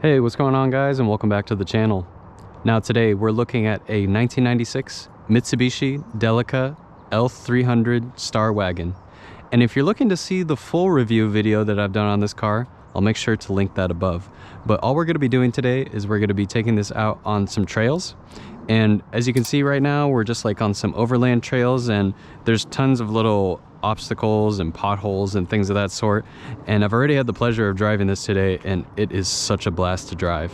Hey, what's going on, guys, and welcome back to the channel. Now today we're looking at a 1996 Mitsubishi Delica L300 Star Wagon. And if you're looking to see the full review video that I've done on this car, I'll make sure to link that above. But all we're going to be doing today is we're going to be taking this out on some trails. And as you can see right now, we're just like on some overland trails, and there's tons of little obstacles and potholes and things of that sort. And I've already had the pleasure of driving this today, and it is such a blast to drive.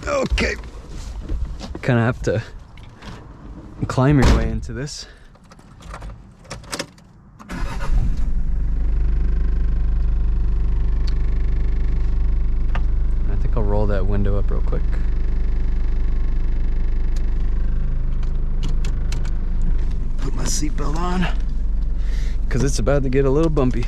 Okay, kind of have to climb your way into this. I think I'll roll that window up real quick. Put my seatbelt on, because it's about to get a little bumpy.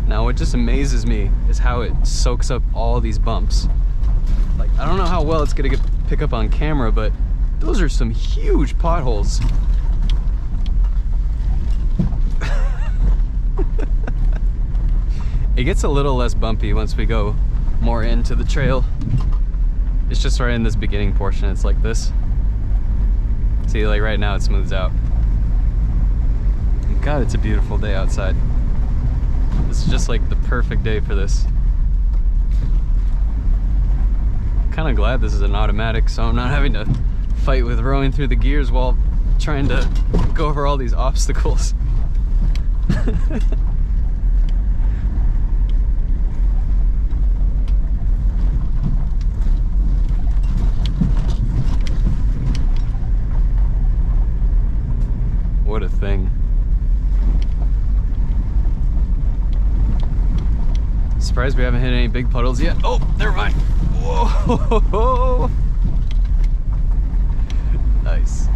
Now what just amazes me is how it soaks up all these bumps. Like, I don't know how well it's gonna pick up on camera, but those are some huge potholes. It gets a little less bumpy once we go more into the trail. It's just right in this beginning portion, it's like this. See, like right now it smooths out. And God, it's a beautiful day outside. This is just like the perfect day for this. Kind of glad this is an automatic, so I'm not having to fight with rowing through the gears while trying to go over all these obstacles. What a thing. Surprised we haven't hit any big puddles yet. Oh, never mind. Whoa! Nice.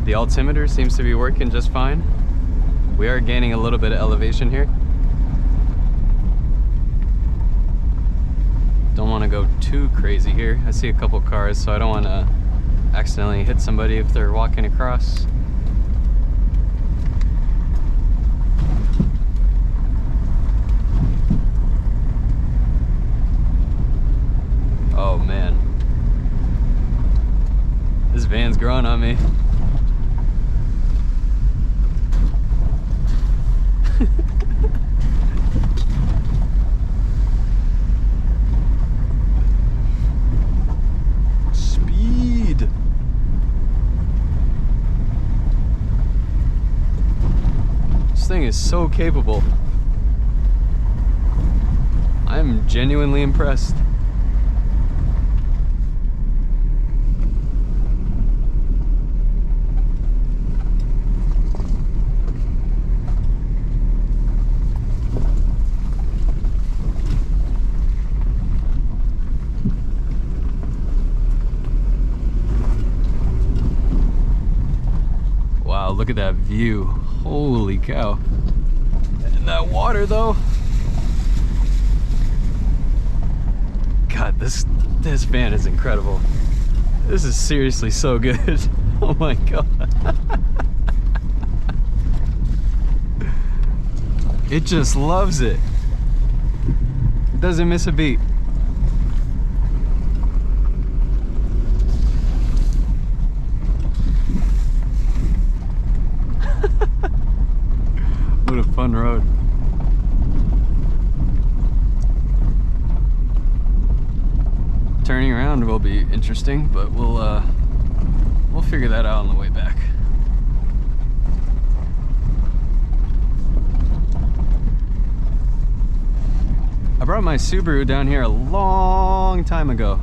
The altimeter seems to be working just fine. We are gaining a little bit of elevation here. Don't want to go too crazy here. I see a couple cars, so I don't want to accidentally hit somebody if they're walking across. Oh man, this van's growing on me. This thing is so capable. I'm genuinely impressed. Wow, look at that view. Holy cow. And that water though. God, this van is incredible. This is seriously so good. Oh my God. It just loves it. It doesn't miss a beat. What a fun road. Turning around will be interesting, but we'll figure that out on the way back. I brought my Subaru down here a long time ago,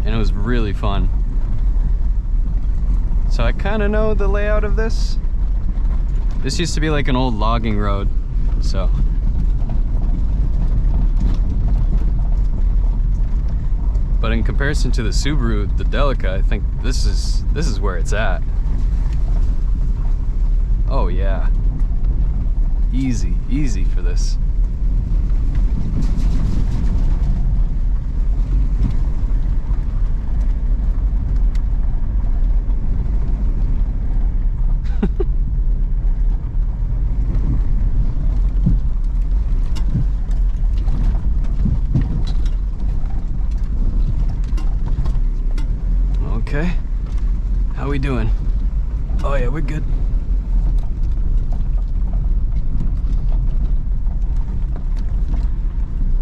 and it was really fun. So I kind of know the layout of this. This used to be like an old logging road, so. But in comparison to the Subaru, the Delica, I think this is where it's at. Oh yeah. Easy, easy for this. Okay, how we doing? Oh yeah, we're good.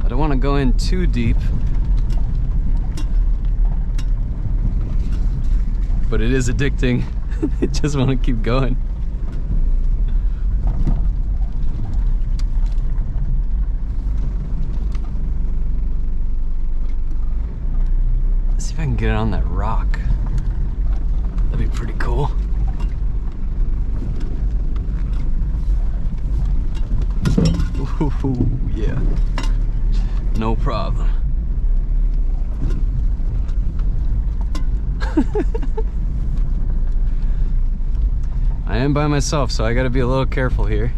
I don't want to go in too deep, but it is addicting. I just want to keep going. Let's see if I can get it on that rock. That'd be pretty cool. Ooh, yeah. No problem. I am by myself, so I gotta be a little careful here.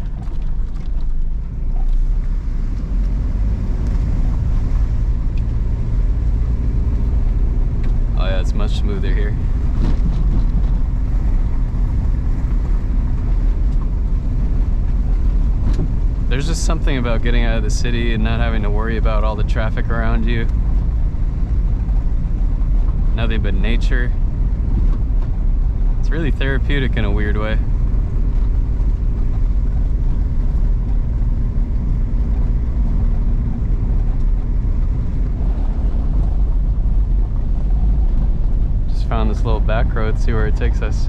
Oh yeah, it's much smoother here. There's just something about getting out of the city and not having to worry about all the traffic around you. Nothing but nature. It's really therapeutic in a weird way. Just found this little back road, see where it takes us.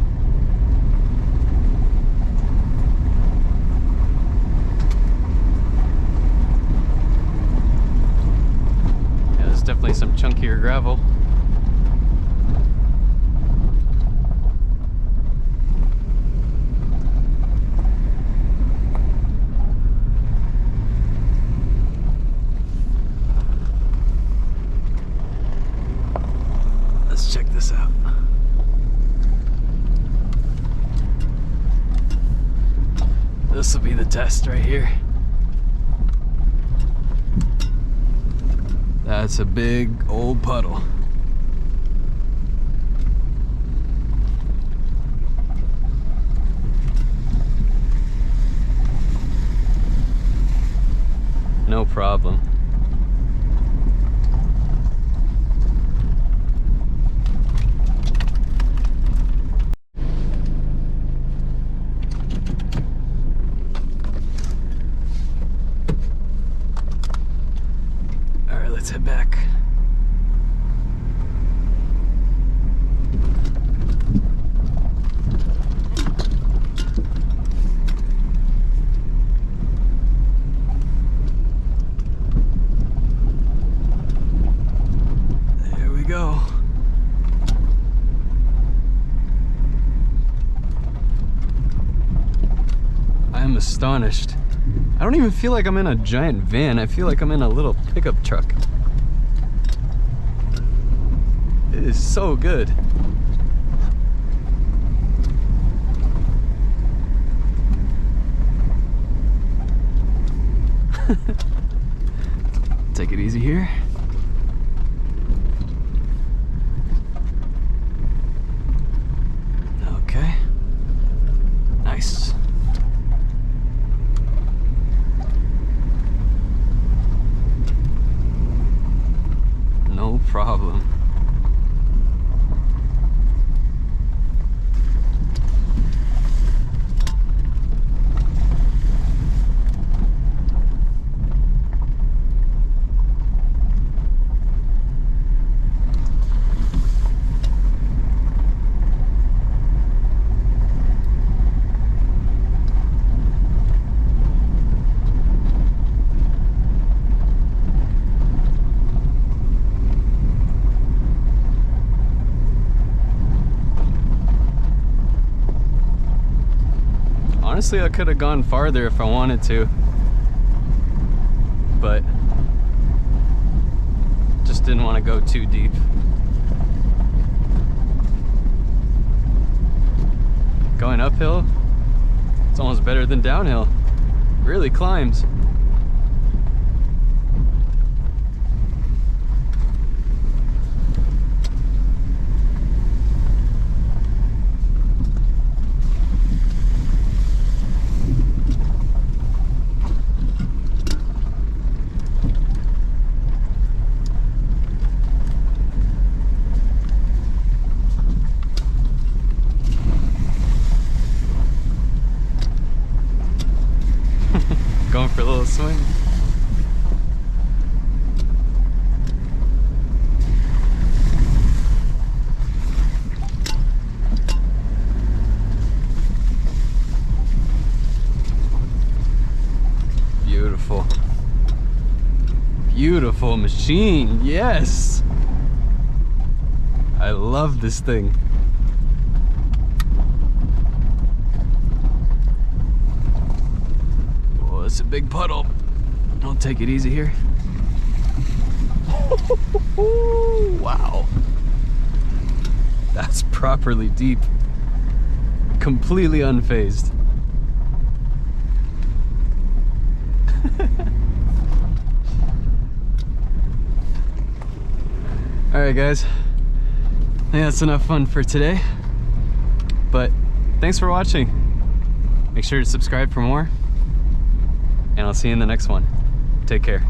Definitely some chunkier gravel. Let's check this out. This will be the test right here. That's a big old puddle. No problem. All right, let's head back. Go. I am astonished. I don't even feel like I'm in a giant van. I feel like I'm in a little pickup truck. It is so good. Take it easy here. Okay. Nice. No problem. Honestly, I could have gone farther if I wanted to, but just didn't want to go too deep. Going uphill, it's almost better than downhill. Really climbs. Going for a little swing. Beautiful. Beautiful machine, yes! I love this thing. It's a big puddle. I'll take it easy here. Wow. That's properly deep. Completely unfazed. Alright guys, I think that's enough fun for today. But thanks for watching. Make sure to subscribe for more. And I'll see you in the next one. Take care.